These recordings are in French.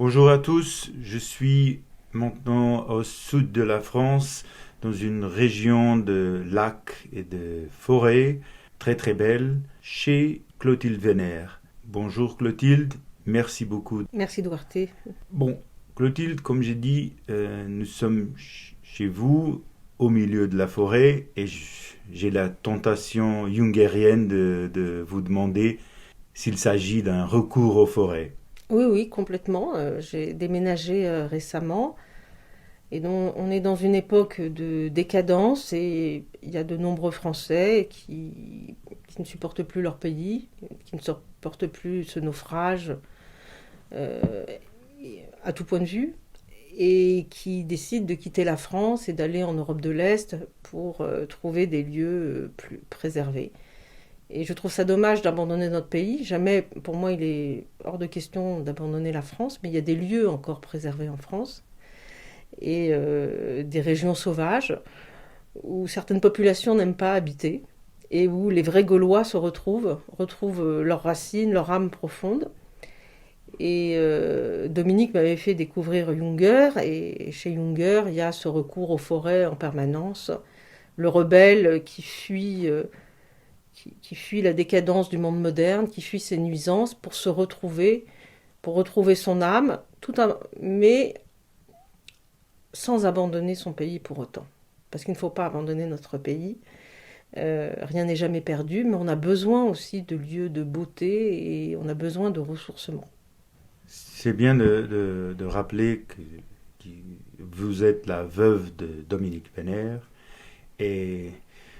Bonjour à tous, je suis maintenant au sud de la France, dans une région de lacs et de forêts très très belle, chez Clotilde Vénère. Bonjour Clotilde, merci beaucoup. Merci Duarte. Bon, Clotilde, comme j'ai dit, nous sommes chez vous, au milieu de la forêt, et j'ai la tentation jungérienne de vous demander s'il s'agit d'un recours aux forêts. Oui, oui, complètement. J'ai déménagé récemment et donc on est dans une époque de décadence et il y a de nombreux Français qui ne supportent plus leur pays, qui ne supportent plus ce naufrage euh, à tout point de vue et qui décident de quitter la France et d'aller en Europe de l'Est pour trouver des lieux plus préservés. Et je trouve ça dommage d'abandonner notre pays. Jamais, pour moi, il est hors de question d'abandonner la France, mais il y a des lieux encore préservés en France et des régions sauvages où certaines populations n'aiment pas habiter et où les vrais Gaulois retrouvent leurs racines, leur âme profonde. Et Dominique m'avait fait découvrir Junger, et chez Junger, il y a ce recours aux forêts en permanence, le rebelle qui fuit la décadence du monde moderne, qui fuit ses nuisances pour se retrouver, pour retrouver son âme, mais sans abandonner son pays pour autant. Parce qu'il ne faut pas abandonner notre pays. Rien n'est jamais perdu, mais on a besoin aussi de lieux de beauté et on a besoin de ressourcement. C'est bien de rappeler que vous êtes la veuve de Dominique Vénère et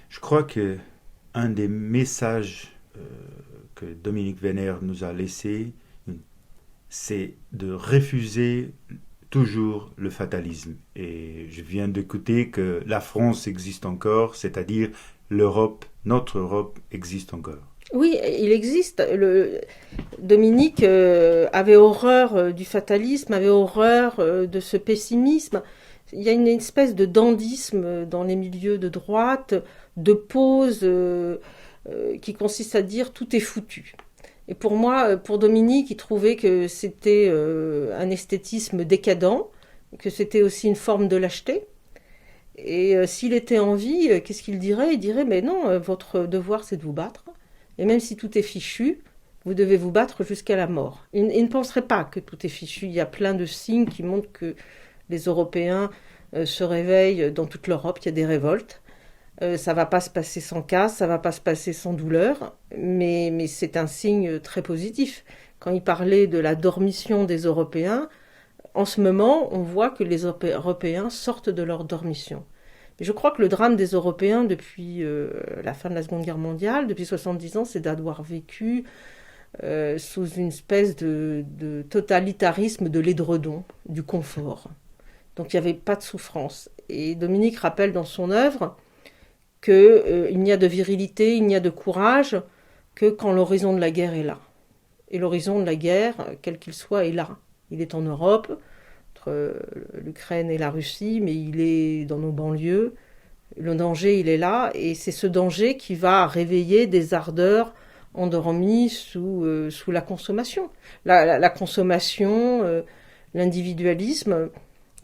je crois que un des messages que Dominique Vénère nous a laissé, c'est de refuser toujours le fatalisme. Et je viens d'écouter que la France existe encore, c'est-à-dire l'Europe, notre Europe existe encore. Oui, il existe. Dominique avait horreur du fatalisme, avait horreur de ce pessimisme. Il y a une espèce de dandysme dans les milieux de droite, de pose qui consiste à dire tout est foutu. Et pour moi, pour Dominique, il trouvait que c'était un esthétisme décadent, que c'était aussi une forme de lâcheté. Et s'il était en vie, qu'est-ce qu'il dirait? Il dirait, mais non, votre devoir c'est de vous battre. Et même si tout est fichu, vous devez vous battre jusqu'à la mort. Il ne penserait pas que tout est fichu. Il y a plein de signes qui montrent que les Européens se réveillent dans toute l'Europe. Il y a des révoltes. Ça ne va pas se passer sans casse, ça ne va pas se passer sans douleur, mais c'est un signe très positif. Quand il parlait de la dormition des Européens, en ce moment, on voit que les Européens sortent de leur dormition. Mais je crois que le drame des Européens depuis la fin de la Seconde Guerre mondiale, depuis 70 ans, c'est d'avoir vécu sous une espèce de totalitarisme de l'édredon, du confort. Donc il n'y avait pas de souffrance. Et Dominique rappelle dans son œuvre qu'il n'y a de virilité, il n'y a de courage que quand l'horizon de la guerre est là. Et l'horizon de la guerre, quel qu'il soit, est là. Il est en Europe, entre l'Ukraine et la Russie, mais il est dans nos banlieues. Le danger, il est là, et c'est ce danger qui va réveiller des ardeurs endormies sous la consommation. La consommation, l'individualisme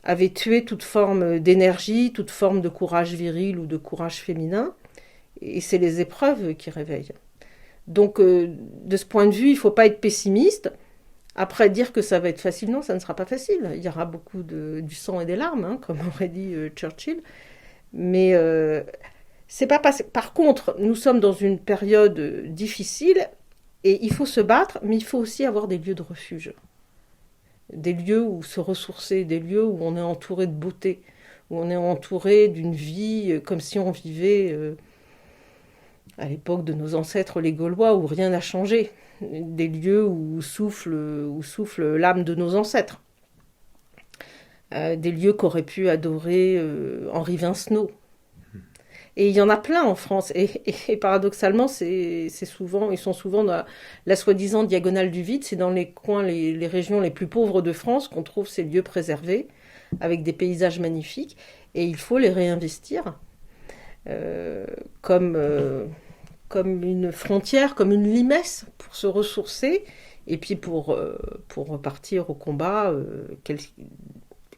avait tué toute forme d'énergie, toute forme de courage viril ou de courage féminin, et c'est les épreuves qui réveillent. Donc, de ce point de vue, il ne faut pas être pessimiste. Après, dire que ça va être facile, non, ça ne sera pas facile. Il y aura beaucoup du sang et des larmes, hein, comme aurait dit Churchill. Mais c'est pas passé. Par contre, nous sommes dans une période difficile et il faut se battre, mais il faut aussi avoir des lieux de refuge. Des lieux où se ressourcer, des lieux où on est entouré de beauté, où on est entouré d'une vie comme si on vivait à l'époque de nos ancêtres les Gaulois, où rien n'a changé. Des lieux où souffle l'âme de nos ancêtres. Des lieux qu'aurait pu adorer Henri Vincenot. Et il y en a plein en France. Et paradoxalement, ils sont souvent dans la soi-disant diagonale du vide. C'est dans les coins, les régions les plus pauvres de France qu'on trouve ces lieux préservés, avec des paysages magnifiques. Et il faut les réinvestir euh, comme, euh, comme une frontière, comme une limesse pour se ressourcer Et puis pour repartir au combat,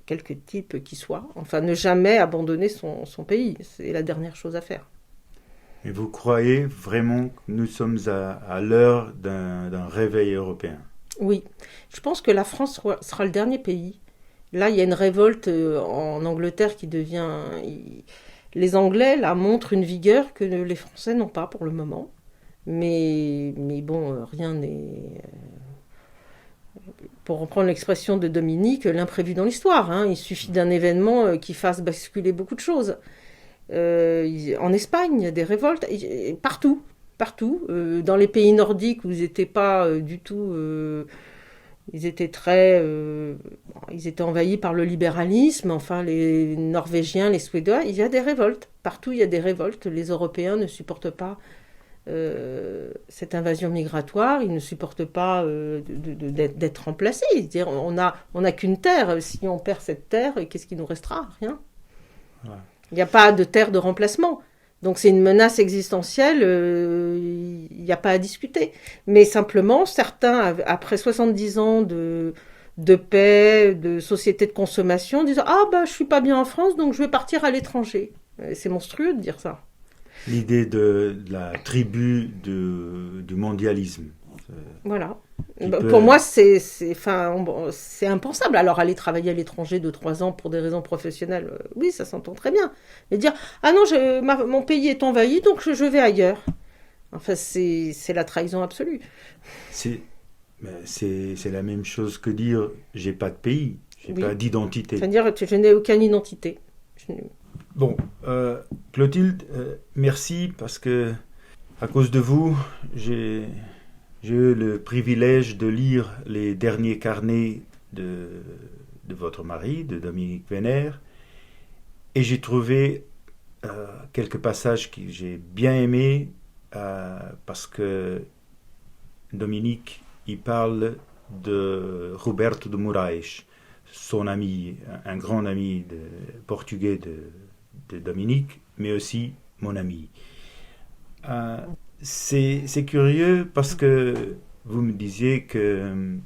quelque type qu'il soit, enfin ne jamais abandonner son pays, c'est la dernière chose à faire. Et vous croyez vraiment que nous sommes à l'heure d'un réveil européen? Oui, je pense que la France sera le dernier pays. Là, il y a une révolte en Angleterre qui devient... Les Anglais, là, montrent une vigueur que les Français n'ont pas pour le moment. Mais bon, rien n'est... Pour reprendre l'expression de Dominique, l'imprévu dans l'histoire. Hein. Il suffit d'un événement qui fasse basculer beaucoup de choses. En Espagne, il y a des révoltes, partout. Partout. Dans les pays nordiques où ils n'étaient pas du tout... ils étaient ils étaient envahis par le libéralisme. Enfin, les Norvégiens, les Suédois, il y a des révoltes. Partout, il y a des révoltes. Les Européens ne supportent pas cette invasion migratoire. Ils ne supportent pas d'être remplacés. C'est-à-dire, on a qu'une terre. Si on perd cette terre, qu'est-ce qui nous restera? Rien. Ouais. Il n'y a pas de terre de remplacement. Donc c'est une menace existentielle, il n'y a pas à discuter. Mais simplement, certains, après 70 ans de paix, de société de consommation, disent « Ah, bah, je ne suis pas bien en France, donc je vais partir à l'étranger. » C'est monstrueux de dire ça. L'idée de la tribu du mondialisme. Voilà. Pour moi, c'est impensable. Alors, aller travailler à l'étranger 2-3 ans pour des raisons professionnelles, oui, ça s'entend très bien. Mais dire, ah non, mon pays est envahi, donc je vais ailleurs. Enfin, c'est la trahison absolue. C'est la même chose que dire, j'ai pas de pays, j'ai pas d'identité. C'est-à-dire, je n'ai aucune identité. Bon, Clotilde, merci, parce que à cause de vous, j'ai eu le privilège de lire les derniers carnets de votre mari, de Dominique Venner, et j'ai trouvé quelques passages que j'ai bien aimés, parce que Dominique, il parle de Roberto de Moraes, son ami, un grand ami portugais de Dominique, mais aussi mon ami. C'est curieux parce que vous me disiez que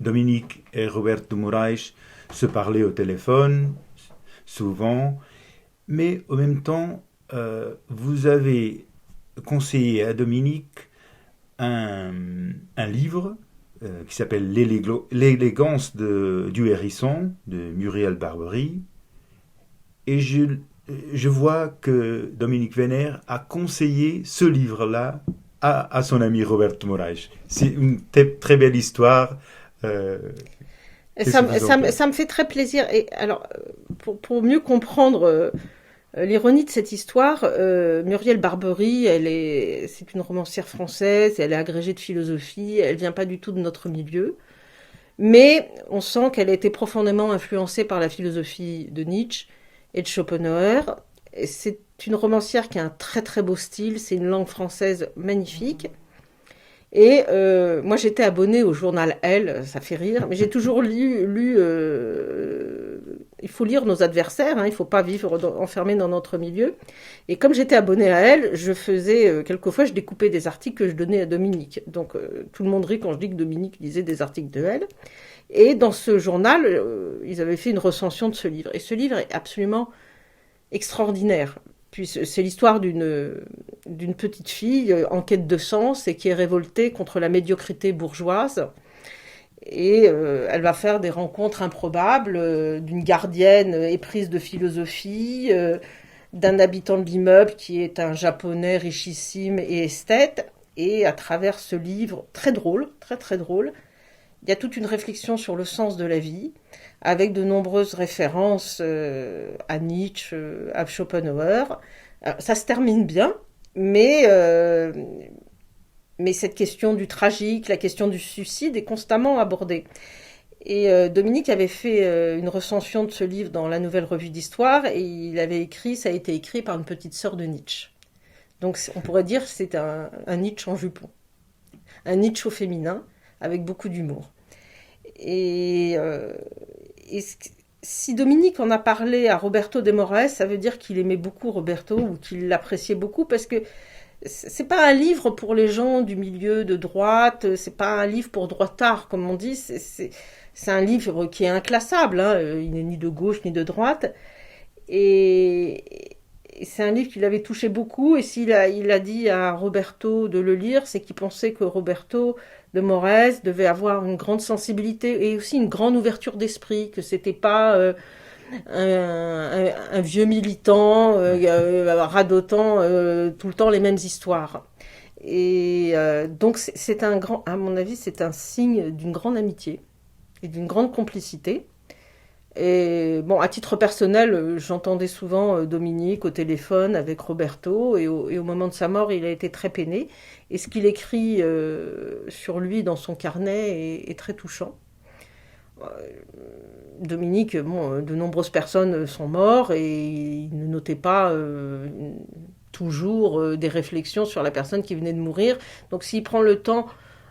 Dominique et Roberto Moraes se parlaient au téléphone souvent, mais en même temps, vous avez conseillé à Dominique un livre qui s'appelle L'élégance du hérisson de Muriel Barbery, et je vois que Dominique Venner a conseillé ce livre-là à son ami Roberto Moraes. C'est une très belle histoire. Ça me fait très plaisir. Et alors, pour mieux comprendre l'ironie de cette histoire, Muriel Barbery, c'est une romancière française, elle est agrégée de philosophie, elle vient pas du tout de notre milieu, mais on sent qu'elle a été profondément influencée par la philosophie de Nietzsche et de Schopenhauer. C'est une romancière qui a un très très beau style, c'est une langue française magnifique. Et moi j'étais abonnée au journal Elle, ça fait rire, mais j'ai toujours lu il faut lire nos adversaires, hein, il ne faut pas vivre enfermé dans notre milieu. Et comme j'étais abonnée à Elle, je faisais, quelquefois je découpais des articles que je donnais à Dominique. Donc tout le monde rit quand je dis que Dominique lisait des articles de Elle. Et dans ce journal, ils avaient fait une recension de ce livre. Et ce livre est absolument extraordinaire. Puis c'est l'histoire d'une petite fille en quête de sens et qui est révoltée contre la médiocrité bourgeoise. Et elle va faire des rencontres improbables d'une gardienne éprise de philosophie, d'un habitant de l'immeuble qui est un japonais richissime et esthète. Et à travers ce livre très drôle, très très drôle, il y a toute une réflexion sur le sens de la vie, avec de nombreuses références à Nietzsche, à Schopenhauer. Alors, ça se termine bien, mais cette question du tragique, la question du suicide est constamment abordée. Et Dominique avait fait une recension de ce livre dans la Nouvelle Revue d'Histoire, et il avait écrit, ça a été écrit par une petite sœur de Nietzsche. Donc on pourrait dire que c'est un Nietzsche en jupon, un Nietzsche au féminin, avec beaucoup d'humour. Et si Dominique en a parlé à Roberto de Moraes, ça veut dire qu'il aimait beaucoup Roberto ou qu'il l'appréciait beaucoup, parce que c'est pas un livre pour les gens du milieu de droite, c'est pas un livre pour droitards, comme on dit, c'est un livre qui est inclassable, hein. Il n'est ni de gauche ni de droite, et c'est un livre qui l'avait touché beaucoup, et il a dit à Roberto de le lire, c'est qu'il pensait que Roberto de Moraes devait avoir une grande sensibilité et aussi une grande ouverture d'esprit, que c'était pas un vieux militant radotant tout le temps les mêmes histoires. Et donc c'est un grand, à mon avis, c'est un signe d'une grande amitié et d'une grande complicité. Et bon, à titre personnel, j'entendais souvent Dominique au téléphone avec Roberto, et au moment de sa mort, il a été très peiné. Et ce qu'il écrit sur lui dans son carnet est très touchant. Dominique, bon, de nombreuses personnes sont mortes et il ne notait pas toujours des réflexions sur la personne qui venait de mourir. Donc s'il prend le temps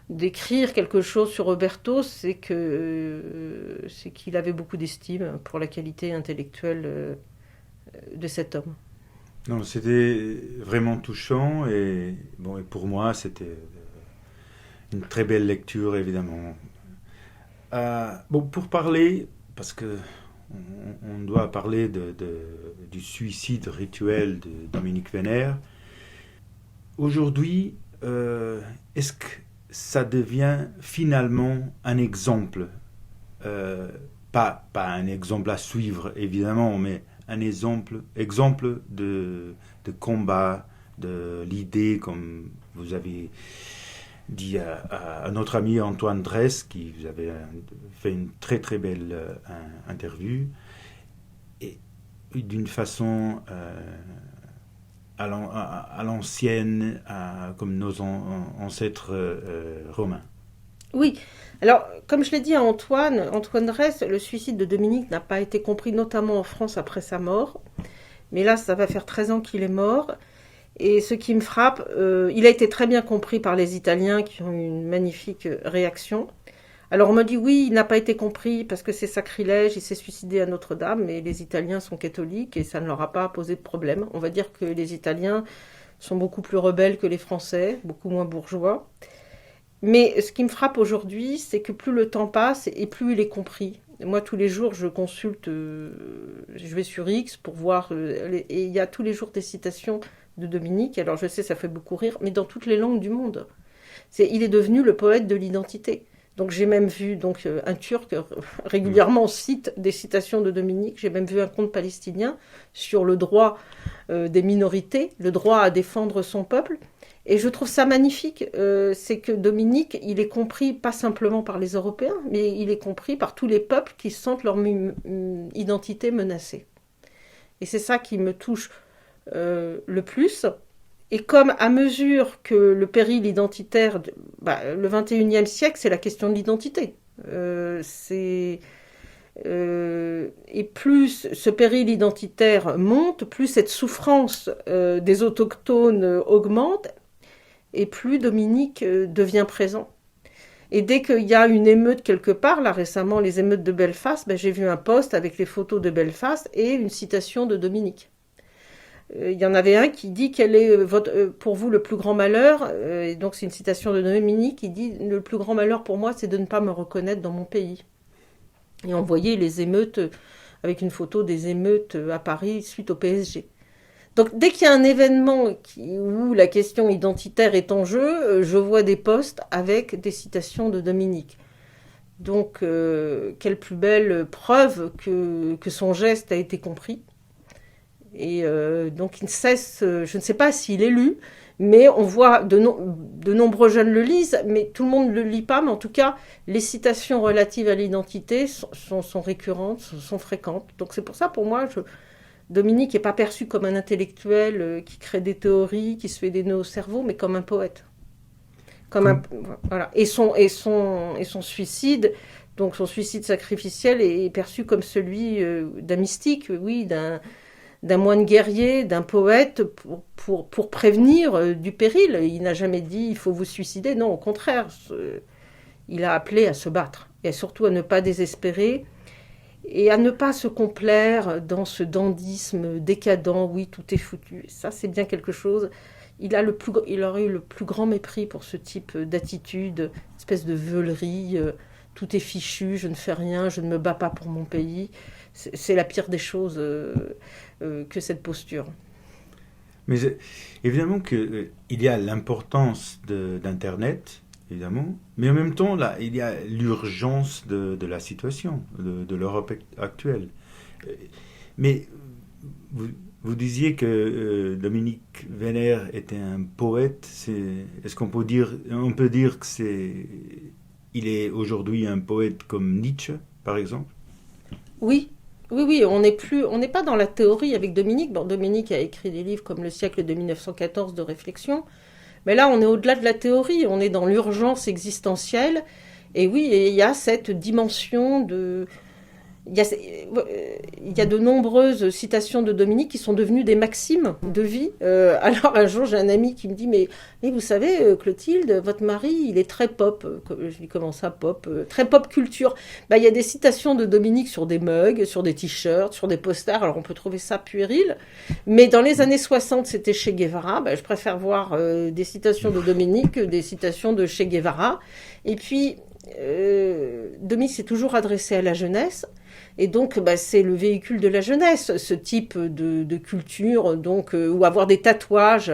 d'écrire quelque chose sur Roberto, c'est qu'il avait beaucoup d'estime pour la qualité intellectuelle de cet homme. Non, c'était vraiment touchant et bon, et pour moi, c'était une très belle lecture, évidemment. Bon, pour parler, parce que on doit parler du suicide rituel de Dominique Venner. Aujourd'hui, est-ce que ça devient finalement un exemple, pas un exemple à suivre évidemment, mais un exemple de combat, de l'idée, comme vous avez dit à notre ami Antoine Dresse, qui vous avait fait une très très belle interview, et d'une façon à l'ancienne, comme nos ancêtres romains. Oui, alors comme je l'ai dit à Antoine Dresse, le suicide de Dominique n'a pas été compris, notamment en France après sa mort, mais là ça va faire 13 ans qu'il est mort. Et ce qui me frappe, il a été très bien compris par les Italiens qui ont eu une magnifique réaction. Alors on me dit oui, il n'a pas été compris parce que c'est sacrilège, il s'est suicidé à Notre-Dame, mais les Italiens sont catholiques et ça ne leur a pas posé de problème. On va dire que les Italiens sont beaucoup plus rebelles que les Français, beaucoup moins bourgeois. Mais ce qui me frappe aujourd'hui, c'est que plus le temps passe et plus il est compris. Moi, tous les jours, je consulte, je vais sur X pour voir, et il y a tous les jours des citations de Dominique. Alors je sais, ça fait beaucoup rire, mais dans toutes les langues du monde. Il est devenu le poète de l'identité. Donc j'ai même vu un Turc régulièrement cite des citations de Dominique. J'ai même vu un conte palestinien sur le droit des minorités, le droit à défendre son peuple. Et je trouve ça magnifique. C'est que Dominique, il est compris pas simplement par les Européens, mais il est compris par tous les peuples qui sentent leur identité menacée. Et c'est ça qui me touche le plus. Et comme à mesure que le péril identitaire, le 21e siècle, c'est la question de l'identité. Et plus ce péril identitaire monte, plus cette souffrance des autochtones augmente, et plus Dominique devient présent. Et dès qu'il y a une émeute quelque part, là récemment les émeutes de Belfast, j'ai vu un post avec les photos de Belfast et une citation de Dominique. Il y en avait un qui dit quel est pour vous le plus grand malheur, et donc c'est une citation de Dominique qui dit le plus grand malheur pour moi c'est de ne pas me reconnaître dans mon pays. Et on voyait les émeutes avec une photo des émeutes à Paris suite au PSG. Donc dès qu'il y a un événement où la question identitaire est en jeu, je vois des posts avec des citations de Dominique. Donc quelle plus belle preuve que son geste a été compris. Et donc il ne cesse, je ne sais pas s'il est lu, mais on voit de nombreux jeunes le lisent, mais tout le monde ne le lit pas, mais en tout cas les citations relatives à l'identité sont récurrentes, sont fréquentes. Donc c'est pour ça pour moi, Dominique n'est pas perçu comme un intellectuel qui crée des théories, qui se fait des nœuds au cerveau, mais comme un poète. Voilà. Et son suicide, donc son suicide sacrificiel est perçu comme celui d'un mystique, oui, d'un moine guerrier, d'un poète pour prévenir du péril. Il n'a jamais dit il faut vous suicider, non, au contraire. Il a appelé à se battre et surtout à ne pas désespérer et à ne pas se complaire dans ce dandysme décadent, oui, tout est foutu. Ça, c'est bien quelque chose il aurait eu le plus grand mépris pour ce type d'attitude, espèce de veulerie, tout est fichu, je ne fais rien, je ne me bats pas pour mon pays. C'est la pire des choses que cette posture. Mais évidemment qu'il y a l'importance d'Internet, évidemment, mais en même temps, là, il y a l'urgence de la situation, de l'Europe actuelle. Mais vous disiez que Dominique Venner était un poète. Est-ce qu'on peut dire que il est aujourd'hui un poète comme Nietzsche, par exemple? Oui, oui, on n'est pas dans la théorie avec Dominique. Bon, Dominique a écrit des livres comme Le siècle de 1914 de réflexion, mais là, on est au-delà de la théorie, on est dans l'urgence existentielle. Et oui, il y a cette dimension de... Il y a de nombreuses citations de Dominique qui sont devenues des maximes de vie. Alors un jour, j'ai un ami qui me dit, mais vous savez, Clotilde, votre mari, il est très pop. Je dis, comment ça, pop? Très pop culture. Il y a des citations de Dominique sur des mugs, sur des t-shirts, sur des posters. Alors on peut trouver ça puéril. Mais dans les années 60, c'était Che Guevara. Je préfère voir des citations de Dominique que des citations de Che Guevara. Et puis, Dominique s'est toujours adressé à la jeunesse. Et donc, c'est le véhicule de la jeunesse, ce type de culture, donc, ou avoir des tatouages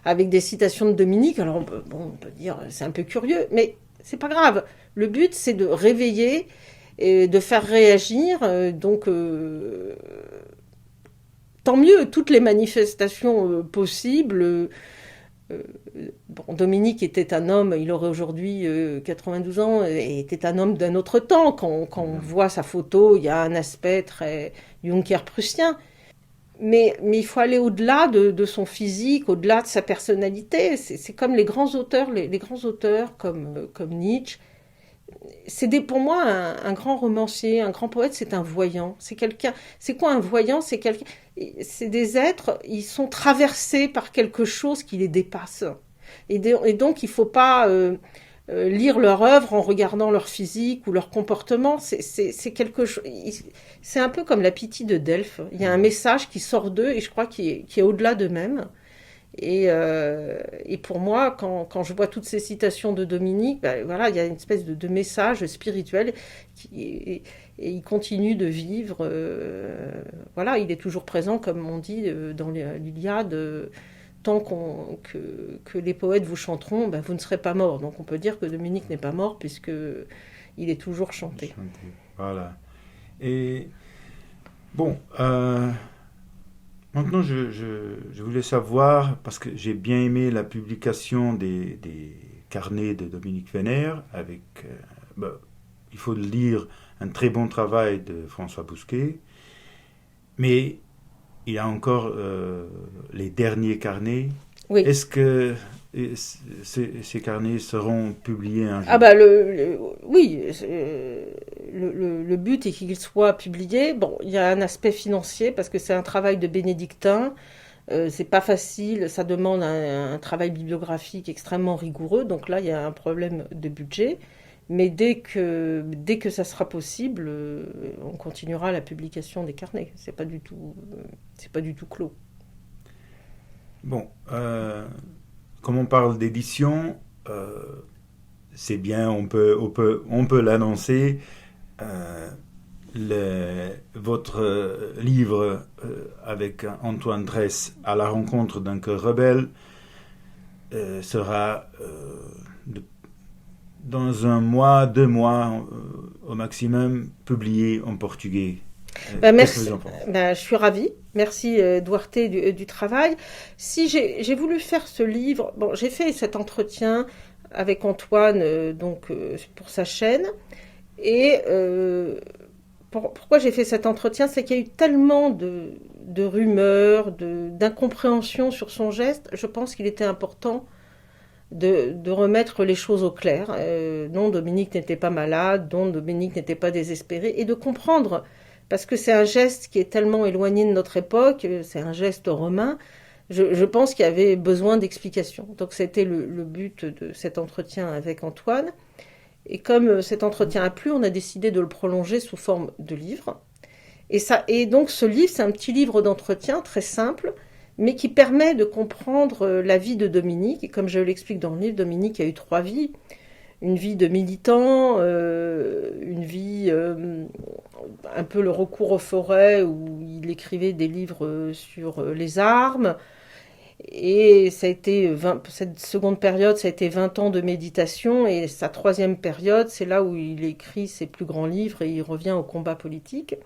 avec des citations de Dominique. Alors, on peut dire, c'est un peu curieux, mais c'est pas grave. Le but, c'est de réveiller et de faire réagir. Donc, tant mieux, toutes les manifestations possibles. Dominique était un homme, il aurait aujourd'hui 92 ans, et était un homme d'un autre temps. Quand on voit sa photo, il y a un aspect très Juncker-prussien. Mais il faut aller au-delà de son physique, au-delà de sa personnalité. C'est comme les grands auteurs, les grands auteurs comme Nietzsche. Pour moi, un grand romancier, un grand poète, c'est un voyant. C'est quoi un voyant? C'est des êtres, ils sont traversés par quelque chose qui les dépasse. Et donc, il ne faut pas lire leur œuvre en regardant leur physique ou leur comportement. C'est quelque chose. C'est un peu comme la Pythie de Delphes. Il y a un message qui sort d'eux et je crois qui est au-delà d'eux-mêmes. Et pour moi, quand je vois toutes ces citations de Dominique, voilà, il y a une espèce de message spirituel et il continue de vivre. Voilà, il est toujours présent, comme on dit dans l'Iliade, tant que les poètes vous chanteront, vous ne serez pas mort. Donc on peut dire que Dominique n'est pas mort puisque il est toujours chanté. Voilà. Et bon. Maintenant, je voulais savoir, parce que j'ai bien aimé la publication des carnets de Dominique Venner, avec, il faut le lire, un très bon travail de François Bousquet, mais il y a encore les derniers carnets. Oui. Est-ce que ces carnets seront publiés un jour? Oui, le but est qu'ils soient publiés. Bon, il y a un aspect financier parce que c'est un travail de bénédictin. C'est pas facile, ça demande un travail bibliographique extrêmement rigoureux. Donc là, il y a un problème de budget. Mais dès que ça sera possible, on continuera la publication des carnets. C'est pas du tout clos. Bon, comme on parle d'édition, c'est bien, on peut l'annoncer. Votre livre avec Antoine Dresse, À la rencontre d'un cœur rebelle, sera dans 1 mois, 2 mois au maximum, publié en portugais. Merci. Que vous en pensez? Je suis ravie. Merci Duarte du travail. Si j'ai voulu faire ce livre, j'ai fait cet entretien avec Antoine pour sa chaîne. Et pourquoi j'ai fait cet entretien, c'est qu'il y a eu tellement de rumeurs, d'incompréhension sur son geste. Je pense qu'il était important de remettre les choses au clair. Non, Dominique n'était pas malade, non, Dominique n'était pas désespéré, et de comprendre, parce que c'est un geste qui est tellement éloigné de notre époque, c'est un geste romain, je pense qu'il y avait besoin d'explications. Donc c'était le but de cet entretien avec Antoine. Et comme cet entretien a plu, on a décidé de le prolonger sous forme de livre. Et donc ce livre, c'est un petit livre d'entretien très simple, mais qui permet de comprendre la vie de Dominique. Et comme je l'explique dans le livre, Dominique a eu 3 vies. Une vie de militant, une vie un peu le recours aux forêts où il écrivait des livres sur les armes. Et ça a été cette seconde période, ça a été 20 ans de méditation. Et sa troisième période, c'est là où il écrit ses plus grands livres et il revient au combat politique.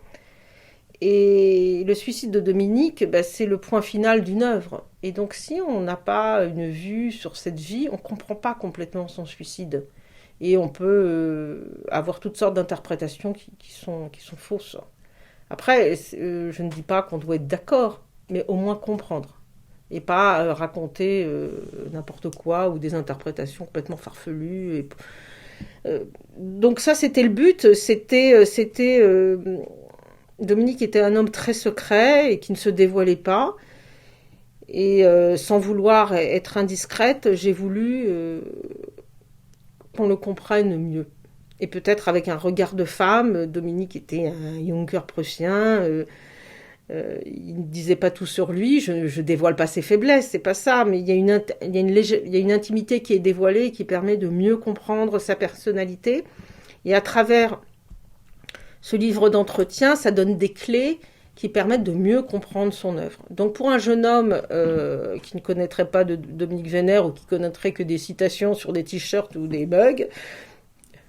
Et le suicide de Dominique, c'est le point final d'une œuvre. Et donc si on n'a pas une vue sur cette vie, on ne comprend pas complètement son suicide. Et on peut avoir toutes sortes d'interprétations qui sont fausses. Après, je ne dis pas qu'on doit être d'accord, mais au moins comprendre. Et pas raconter n'importe quoi ou des interprétations complètement farfelues. Donc ça, c'était le but. Dominique était un homme très secret et qui ne se dévoilait pas. Et sans vouloir être indiscrète, j'ai voulu qu'on le comprenne mieux. Et peut-être avec un regard de femme. Dominique était un Junker prussien. Il ne disait pas tout sur lui. Je dévoile pas ses faiblesses, c'est pas ça. Mais il y a une intimité qui est dévoilée et qui permet de mieux comprendre sa personnalité. Et à travers ce livre d'entretien, ça donne des clés qui permettent de mieux comprendre son œuvre. Donc pour un jeune homme qui ne connaîtrait pas de Dominique Venner ou qui connaîtrait que des citations sur des t-shirts ou des mugs,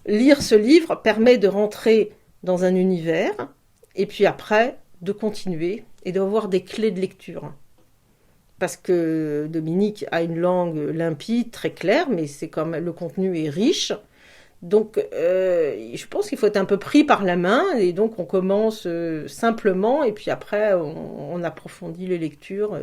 lire ce livre permet de rentrer dans un univers et puis après de continuer et d'avoir des clés de lecture. Parce que Dominique a une langue limpide, très claire, mais c'est comme le contenu est riche. Donc, je pense qu'il faut être un peu pris par la main, et donc on commence simplement, et puis après on approfondit les lectures.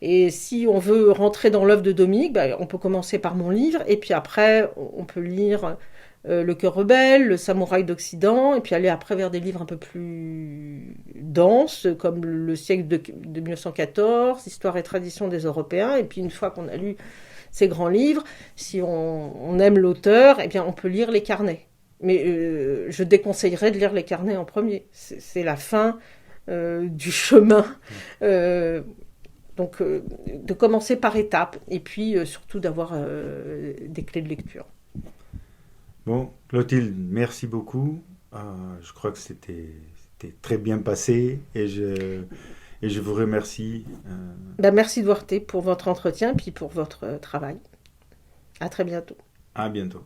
Et si on veut rentrer dans l'œuvre de Dominique, on peut commencer par mon livre, et puis après on peut lire Le cœur rebelle, Le samouraï d'Occident, et puis aller après vers des livres un peu plus denses, comme Le siècle de 1914, Histoire et tradition des Européens, et puis une fois qu'on a lu ces grands livres, si on aime l'auteur, eh bien on peut lire les carnets. Mais je déconseillerais de lire les carnets en premier. C'est la fin du chemin. Donc de commencer par étapes et puis surtout d'avoir des clés de lecture. Bon, Clotilde, merci beaucoup. Je crois que c'était très bien passé et je vous remercie. Merci Duarte pour votre entretien et puis pour votre travail. À très bientôt. À bientôt.